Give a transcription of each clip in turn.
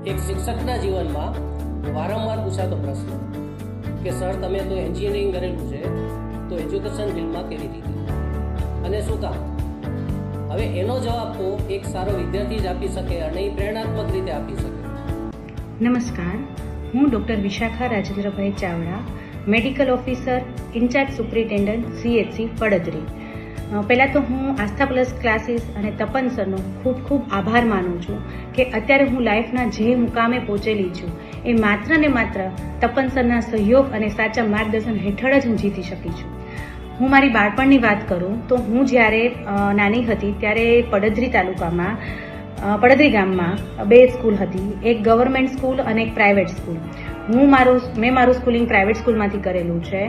એક શિક્ષકના જીવનમાં વારંવાર પૂછાતો પ્રશ્ન કે સર તમે તો એન્જિનિયરિંગ કરેલું છે તો એજ્યુકેશન ફિલ્ડમાં કેવી રીતે અને શું કામ? હવે એનો જવાબ તો એક સારો વિદ્યાર્થી જ આપી શકે અને એ પ્રેરણાત્મક રીતે આપી શકે. નમસ્કાર, હું doctor Vishakha Rajendrabhai Chavda, medical officer, in-charge superintendent, CHC Padadri. પહેલાં તો હું આસ્થા પ્લસ ક્લાસીસ અને તપન સરનો ખૂબ ખૂબ આભાર માનું છું કે અત્યારે હું લાઈફના જે મુકામે પહોંચેલી છું એ માત્ર ને માત્ર તપન સરના સહયોગ અને સાચા માર્ગદર્શન હેઠળ જ હું જીતી શકી છું. હું મારી બાળપણની વાત કરું તો હું જ્યારે નાની હતી ત્યારે પડદરી તાલુકામાં પડદરી ગામમાં 2 સ્કૂલ હતી, એક ગવર્મેન્ટ સ્કૂલ અને એક પ્રાઇવેટ સ્કૂલ. મેં મારું સ્કૂલિંગ પ્રાઇવેટ સ્કૂલમાંથી કરેલું છે,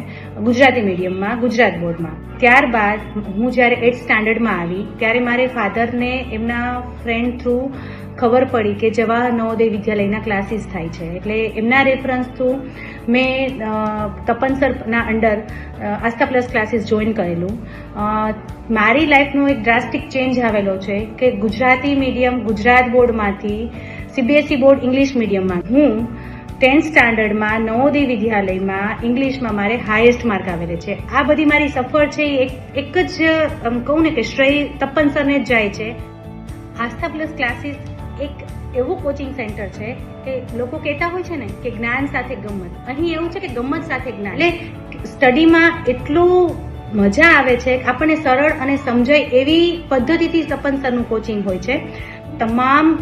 ગુજરાતી મીડિયમમાં, ગુજરાત બોર્ડમાં. ત્યારબાદ હું જ્યારે 8th સ્ટાન્ડર્ડમાં આવી ત્યારે મારે ફાધરને એમના ફ્રેન્ડ થ્રુ ખબર પડી કે જવાહર નવોદય વિદ્યાલયના ક્લાસીસ થાય છે, એટલે એમના રેફરન્સ થ્રુ મેં તપનસરના under Aastha plus classes join કરેલું. મારી લાઈફનો એક ડ્રાસ્ટિક ચેન્જ આવેલો છે કે ગુજરાતી મીડિયમ ગુજરાત બોર્ડમાંથી CBSE બોર્ડ ઇંગ્લિશ મીડિયમમાં હું 10th સ્ટાન્ડર્ડમાં નવોદય વિદ્યાલયમાં ઇંગ્લિશમાં મારે હાઈએસ્ટ માર્ક આવેલા છે. આ બધી મારી સફર છે એ એક જ કહું ને કે શ્રેય તપન સરને જ જાય છે. આસ્થા પ્લસ ક્લાસીસ એક એવું કોચિંગ સેન્ટર છે કે લોકો કહેતા હોય છે ને કે જ્ઞાન સાથે ગમ્મત. અહીં એવું છે કે ગમ્મત સાથે જ્ઞાન, એટલે સ્ટડીમાં એટલું મજા આવે છે, આપણને સરળ અને સમજાય એવી પદ્ધતિથી તપન સરનું કોચિંગ હોય છે. તમામ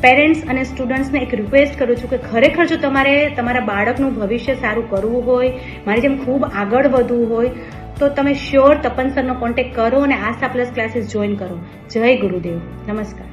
પેરેન્ટ્સ અને સ્ટુડન્ટ્સને એક રિક્વેસ્ટ કરું છું કે ખરેખર જો તમારે તમારા બાળકનું ભવિષ્ય સારું કરવું હોય, મારી જેમ ખૂબ આગળ વધવું હોય તો તમે શ્યોર તપન સરનો કોન્ટેક્ટ કરો અને આસ્થા પ્લસ ક્લાસીસ જોઈન કરો. જય ગુરુદેવ. નમસ્કાર.